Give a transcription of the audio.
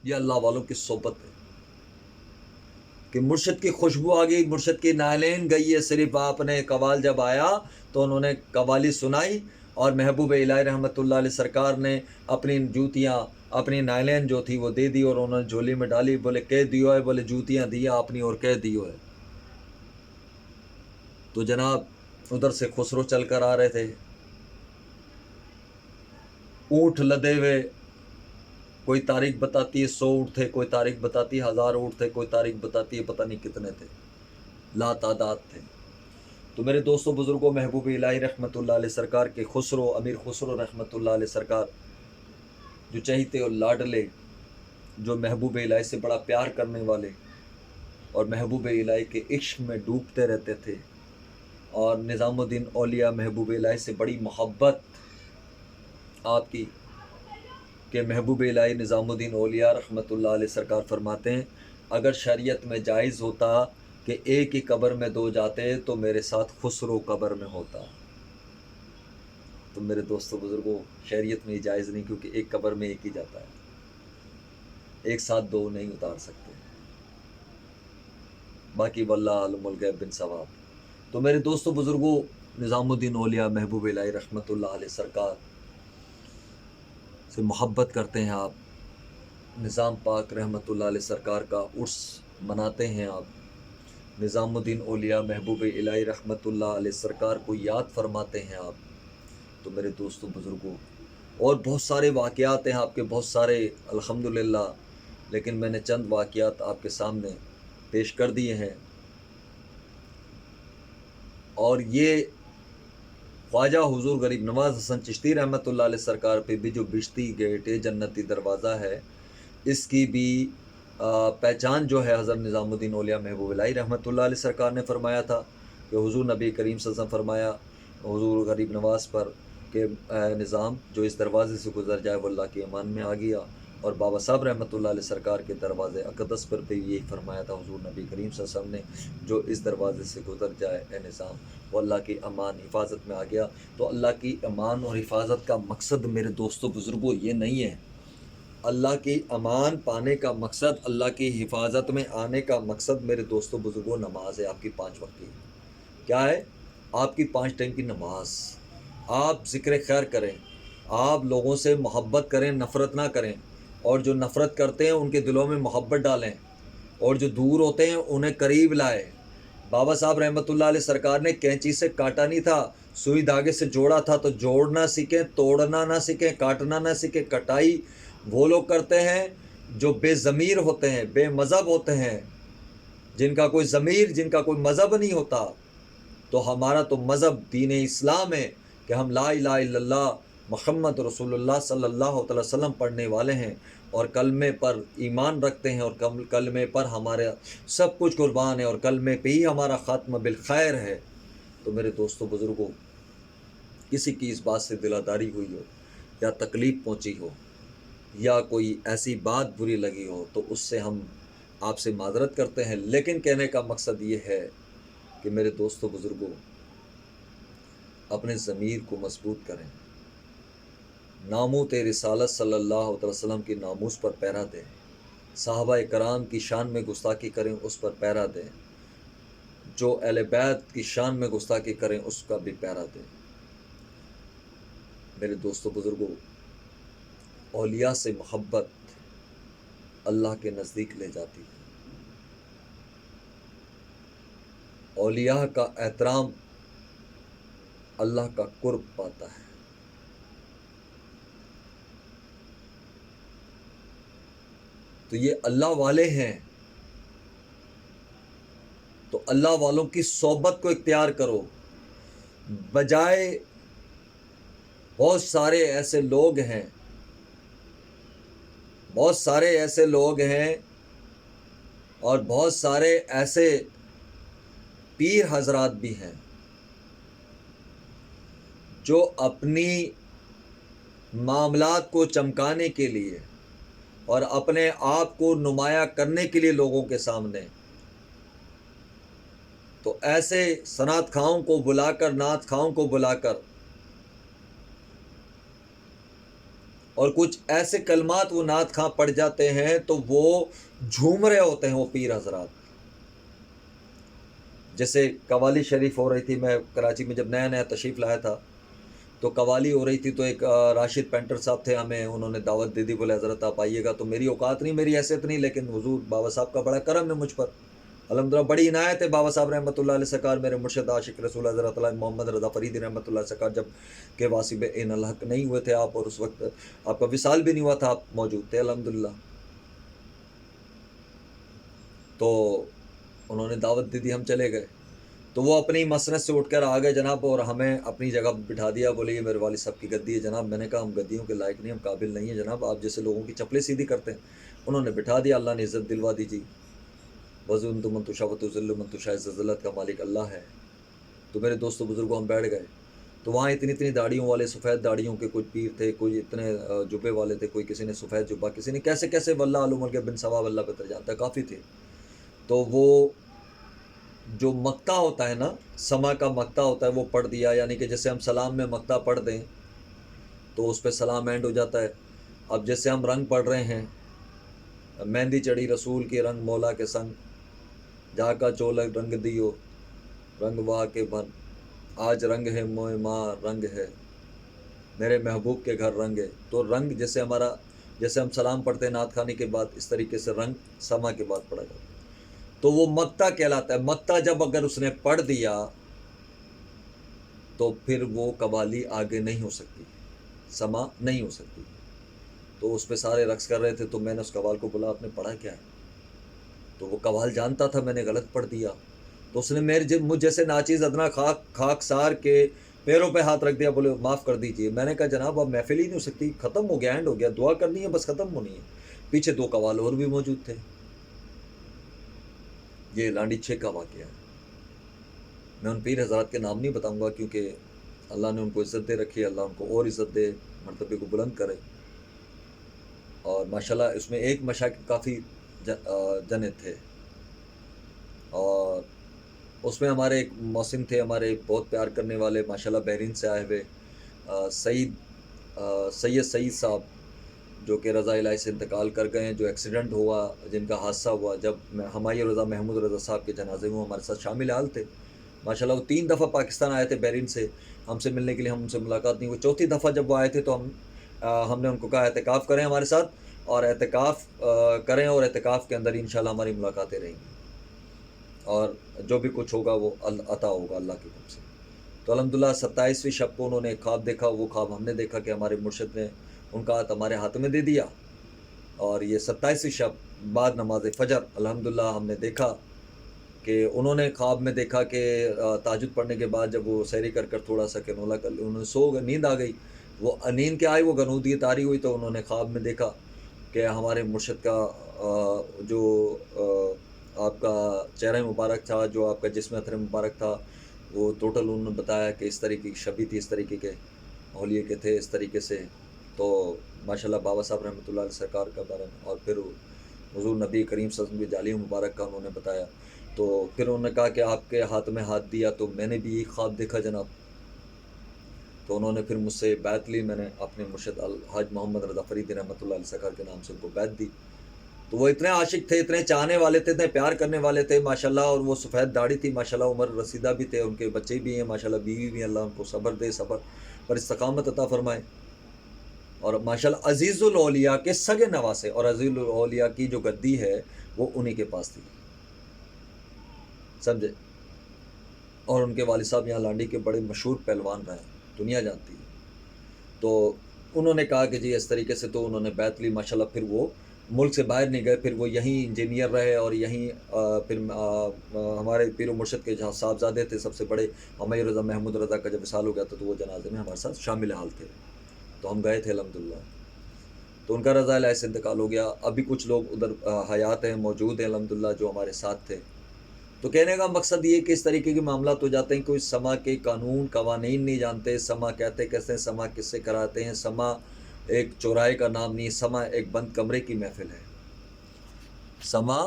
یہ اللہ والوں کی صحبت ہے کہ مرشد کی خوشبو آ گئی، مرشد کی نالین گئی ہے، صرف آپ نے قوال جب آیا تو انہوں نے قوالی سنائی اور محبوب الہی رحمۃ اللہ علیہ سرکار نے اپنی جوتیاں، اپنی نائلین جو تھی وہ دے دی اور انہوں نے جھولی میں ڈالی، بولے کہہ دیو ہے، بولے جوتیاں دیا اپنی اور کہہ دیو ہے۔ تو جناب ادھر سے خسرو چل کر آ رہے تھے، اونٹ لدے ہوئے، کوئی تاریخ بتاتی ہے 100 اونٹ تھے، کوئی تاریخ بتاتی ہے 1000 اونٹ تھے، کوئی تاریخ بتاتی ہے پتہ نہیں کتنے تھے، لا تعداد تھے۔ تو میرے دوستوں بزرگوں، محبوب الہی رحمۃ اللہ علیہ سرکار کے خسرو، امیر خسرو رحمۃ اللہ علیہ سرکار جو چہیتے اور لاڈلے، جو محبوب الہی سے بڑا پیار کرنے والے اور محبوب الہی کے عشق میں ڈوبتے رہتے تھے، اور نظام الدین اولیاء محبوب الہی سے بڑی محبت آپ کی کہ محبوب الہی نظام الدین اولیاء رحمۃ اللہ علیہ سرکار فرماتے ہیں اگر شریعت میں جائز ہوتا کہ ایک ہی قبر میں 2 جاتے تو میرے ساتھ خسرو قبر میں ہوتا۔ تو میرے دوستوں بزرگوں، شریعت میں جائز نہیں، کیونکہ ایک قبر میں ایک ہی جاتا ہے، ایک ساتھ 2 نہیں اتار سکتے، باقی واللہ عالم الغیب بن ثواب۔ تو میرے دوستوں بزرگوں، نظام الدین اولیاء محبوب الہی رحمۃ اللہ علیہ سرکار سے محبت کرتے ہیں آپ، نظام پاک رحمۃ اللہ علیہ سرکار کا عرس مناتے ہیں آپ، نظام الدین اولیاء محبوب الہی رحمۃ اللہ علیہ سرکار کو یاد فرماتے ہیں آپ۔ تو میرے دوستوں بزرگوں، اور بہت سارے واقعات ہیں آپ کے، بہت سارے الحمدللہ، لیکن میں نے چند واقعات آپ کے سامنے پیش کر دیے ہیں۔ اور یہ خواجہ حضور غریب نواز حسن چشتی رحمۃ اللہ علیہ سرکار پہ بھی جو بشتی گیٹ ہے، جنتی دروازہ ہے، اس کی بھی پہچان جو ہے حضرت نظام الدین اولیاء محبوب الہی رحمۃ اللہ علیہ سرکار نے فرمایا تھا کہ حضور نبی کریم صلی اللہ علیہ وسلم فرمایا حضور غریب نواز پر کہ نظام جو اس دروازے سے گزر جائے وہ اللہ کے ایمان میں آ گیا، اور بابا صاحب رحمۃ اللہ علیہ سرکار کے دروازے اقدس پر بھی یہی فرمایا تھا حضور نبی کریم صلی اللہ علیہ وسلم نے، جو اس دروازے سے گزر جائے اے نظام وہ اللہ کی امان حفاظت میں آ گیا۔ تو اللہ کی امان اور حفاظت کا مقصد میرے دوستوں بزرگوں یہ نہیں ہے، اللہ کی امان پانے کا مقصد، اللہ کی حفاظت میں آنے کا مقصد میرے دوستوں بزرگوں نماز ہے، آپ کی 5 وقت کی۔ کیا ہے؟ آپ کی 5 ٹائم کی نماز۔ آپ ذکر خیر کریں، آپ لوگوں سے محبت کریں، نفرت نہ کریں، اور جو نفرت کرتے ہیں ان کے دلوں میں محبت ڈالیں، اور جو دور ہوتے ہیں انہیں قریب لائے۔ بابا صاحب رحمۃ اللہ علیہ سرکار نے کینچی سے کاٹا نہیں تھا، سوئی دھاگے سے جوڑا تھا، تو جوڑنا سیکھیں، توڑنا نہ سیکھیں، کاٹنا نہ سیکھیں۔ کٹائی وہ لوگ کرتے ہیں جو بے ضمیر ہوتے ہیں، بے مذہب ہوتے ہیں، جن کا کوئی ضمیر، جن کا کوئی مذہب نہیں ہوتا۔ تو ہمارا تو مذہب دین اسلام ہے کہ ہم لا الہ الا اللہ محمد رسول اللہ صلی اللہ علیہ وسلم پڑھنے والے ہیں، اور کلمے پر ایمان رکھتے ہیں، اور کلمے پر ہمارے سب کچھ قربان ہے، اور کلمے پہ ہی ہمارا خاتمہ بالخیر ہے۔ تو میرے دوستوں بزرگوں، کسی کی اس بات سے دلاداری ہوئی ہو یا تکلیف پہنچی ہو یا کوئی ایسی بات بری لگی ہو تو اس سے ہم آپ سے معذرت کرتے ہیں، لیکن کہنے کا مقصد یہ ہے کہ میرے دوستوں بزرگوں، اپنے ضمیر کو مضبوط کریں، ناموت رسالت صلی اللہ علیہ وسلم کی ناموس پر پیرا دیں، صحابہ کرام کی شان میں گستاخی کریں اس پر پیرا دیں، جو اہل بیت کی شان میں گستاخی کریں اس کا بھی پیرا دیں۔ میرے دوستوں بزرگوں، اولیاء سے محبت اللہ کے نزدیک لے جاتی ہے، اولیاء کا احترام اللہ کا قرب پاتا ہے۔ تو یہ اللہ والے ہیں، تو اللہ والوں کی صحبت کو اختیار کرو، بجائے بہت سارے ایسے لوگ ہیں، بہت سارے ایسے لوگ ہیں اور بہت سارے ایسے پیر حضرات بھی ہیں جو اپنی معاملات کو چمکانے کے لیے اور اپنے آپ کو نمایاں کرنے کے لیے لوگوں کے سامنے تو ایسے صنعت خواہوں کو بلا کر، نعت خواہوں کو بلا کر اور کچھ ایسے کلمات وہ نعت خواں پڑھ جاتے ہیں تو وہ جھوم رہے ہوتے ہیں وہ پیر حضرات. جیسے قوالی شریف ہو رہی تھی، میں کراچی میں جب نیا نیا تشریف لایا تھا تو قوالی ہو رہی تھی، تو ایک راشد پینٹر صاحب تھے، ہمیں انہوں نے دعوت دے دی، بولے حضرت آپ آئیے گا. تو میری اوقات نہیں، میری حیثیت نہیں، لیکن حضور بابا صاحب کا بڑا کرم ہے مجھ پر، الحمدللہ بڑی عنایت ہے. بابا صاحب رحمۃ اللہ علیہ سرکار میرے مرشد عاشق رسول حضرت اللہ محمد رضا فریدی رحمۃ اللہ سرکار جب کہ واصب عین الحق نہیں ہوئے تھے آپ، اور اس وقت آپ کا وصال بھی نہیں ہوا تھا، آپ موجود تھے الحمدللہ. تو انہوں نے دعوت دے دی، ہم چلے گئے. تو وہ اپنی مسند سے اٹھ کر آ گئے جناب، اور ہمیں اپنی جگہ بٹھا دیا. بولے یہ میرے والد صاحب کی گدی ہے جناب. میں نے کہا ہم گدیوں کے لائق نہیں، ہم قابل نہیں ہیں جناب، آپ جیسے لوگوں کی چپلیں سیدھی کرتے ہیں. انہوں نے بٹھا دیا، اللہ نے عزت دلوا دی جی. وزن تو منتشا و تذل منتشا، ذلت کا مالک اللہ ہے. تو میرے دوستوں بزرگوں ہم بیٹھ گئے. تو وہاں اتنی داڑیوں والے، سفید داڑیوں کے کچھ پیر تھے، کوئی اتنے جبے والے تھے، کوئی کسی نے سفید جبہ، کسی نے کیسے واللہ علوم کے بن ثواب اللہ بہتر جانتا ہے، کافی تھے. تو وہ جو مقطع ہوتا ہے نا، سما کا مقطع ہوتا ہے، وہ پڑھ دیا. یعنی کہ جیسے ہم سلام میں مقطع پڑھ دیں تو اس پہ سلام اینڈ ہو جاتا ہے. اب جیسے ہم رنگ پڑھ رہے ہیں، مہندی چڑھی رسول کی رنگ مولا کے سنگ، جا کا چولک رنگ دیو رنگ واہ کے بن، آج رنگ ہے موئے ماں رنگ ہے، میرے محبوب کے گھر رنگ ہے. تو رنگ جیسے ہمارا، جیسے ہم سلام پڑھتے ہیں نعت خانی کے بعد، اس طریقے سے رنگ سما کے بعد پڑھا جاتا ہے. تو وہ مقطع کہلاتا ہے. مقطع جب اگر اس نے پڑھ دیا تو پھر وہ قوالی آگے نہیں ہو سکتی، سما نہیں ہو سکتی. تو اس پہ سارے رقص کر رہے تھے. تو میں نے اس قوال کو بولا آپ نے پڑھا کیا ہے؟ تو وہ قوال جانتا تھا میں نے غلط پڑھ دیا. تو اس نے مجھ جیسے ناچیز ادنا خاک سار کے پیروں پہ ہاتھ رکھ دیا، بولے معاف کر دیجئے. میں نے کہا جناب اب محفل ہی نہیں ہو سکتی، ختم ہو گیا، اینڈ ہو گیا، دعا کرنی ہے بس، ختم ہونی ہے. پیچھے 2 قوال اور بھی موجود تھے. یہ لانڈی 6 کا واقعہ ہے. میں ان پیر حضرات کے نام نہیں بتاؤں گا کیونکہ اللہ نے ان کو عزت دے رکھی ہے، اللہ ان کو اور عزت دے، مرتبے کو بلند کرے. اور ماشاءاللہ اس میں ایک مشاکل کافی جنے تھے، اور اس میں ہمارے ایک محسن تھے، ہمارے بہت پیار کرنے والے، ماشاءاللہ بحرین سے آئے ہوئے سید صاحب، جو کہ رضا الہی سے انتقال کر گئے ہیں، جو ایکسیڈنٹ ہوا، جن کا حادثہ ہوا. جب ہمائی رضا محمود رضا صاحب کے جنازے میں ہمارے ساتھ شامل حال تھے. ماشاءاللہ وہ 3 دفعہ پاکستان آئے تھے بحرین سے ہم سے ملنے کے لیے، ہم ان سے ملاقات نہیں ہوئی. 4تھی دفعہ جب وہ آئے تھے تو ہم نے ان کو کہا اعتکاف کریں ہمارے ساتھ، اور اعتکاف کریں، اور اعتکاف کے اندر انشاءاللہ ہماری ملاقاتیں رہیں گی، اور جو بھی کچھ ہوگا وہ عطا ہوگا اللہ کے حکم سے. تو الحمدللہ 27ویں شب کو انہوں نے ایک خواب دیکھا. وہ خواب ہم نے دیکھا کہ ہمارے مرشد نے ان کا ہاتھ ہمارے ہاتھ میں دے دیا. اور یہ 27ویں شب بعد نماز فجر الحمدللہ ہم نے دیکھا کہ انہوں نے خواب میں دیکھا کہ تہجد پڑھنے کے بعد جب وہ سحری کر تھوڑا سا کنولا کر انہوں نے سو گئے، نیند آ گئی. وہ نیند کے آئی، وہ غنودی تاری ہوئی. تو انہوں نے خواب میں دیکھا کہ ہمارے مرشد کا جو آپ کا چہرہ مبارک تھا، جو آپ کا جسم اطہر مبارک تھا، وہ ٹوٹل انہوں نے بتایا کہ اس طریقے کی شبی تھی، اس طریقے کے اولیے کے تھے، اس طریقے سے. تو ماشاءاللہ بابا صاحب رحمۃ اللہ علیہ سرکار کا بارے میں، اور پھر حضور نبی کریم صلی اللہ علیہ وسلم کی جالی مبارک کا انہوں نے بتایا. تو پھر انہوں نے کہا کہ آپ کے ہاتھ میں ہاتھ دیا تو میں نے بھی یہی خواب دیکھا جناب. تو انہوں نے پھر مجھ سے بیعت لی. میں نے اپنے مرشد الحاج محمد رضا فریدی رحمۃ اللہ علیہ سرکار کے نام سے ان کو بیعت دی. تو وہ اتنے عاشق تھے، اتنے چاہنے والے تھے، اتنے پیار کرنے والے تھے ماشاءاللہ. اور وہ سفید داڑھی تھی ماشاءاللہ، عمر رسیدہ بھی تھے، ان کے بچے بھی ہیں ماشاءاللہ، بیوی بھی ہیں، اللہ ان کو صبر دے، صبر پر استقامت عطا فرمائے. اور ماشاءاللہ عزیز الاولیاء کے سگے نواسے، اور عزیز الاولیاء کی جو گدی ہے وہ انہی کے پاس تھی، سمجھے. اور ان کے والد صاحب یہاں لانڈی کے بڑے مشہور پہلوان رہے، دنیا جانتی ہے. تو انہوں نے کہا کہ جی اس طریقے سے. تو انہوں نے بیعت لی ماشاءاللہ. پھر وہ ملک سے باہر نہیں گئے، پھر وہ یہیں انجینئر رہے، اور یہیں پھر ہمارے پیر و مرشد کے جہاں صاحبزادے تھے سب سے بڑے، ہمائی رضا محمود رضا کا جب وصال ہو گیا تھا تو وہ جنازے میں ہمارے ساتھ شامل حال تھے. تو ہم گئے تھے الحمدللہ. تو ان کا رضا الہی سے انتقال ہو گیا. ابھی کچھ لوگ ادھر حیات ہیں، موجود ہیں الحمدللہ، جو ہمارے ساتھ تھے. تو کہنے کا مقصد یہ کہ اس طریقے کے معاملات ہو جاتے ہیں. کوئی سما کے قانون قوانین نہیں جانتے. سما کہتے کیسے ہیں، سما کس سے کراتے ہیں. سما ایک چوراہے کا نام نہیں، سما ایک بند کمرے کی محفل ہے. سما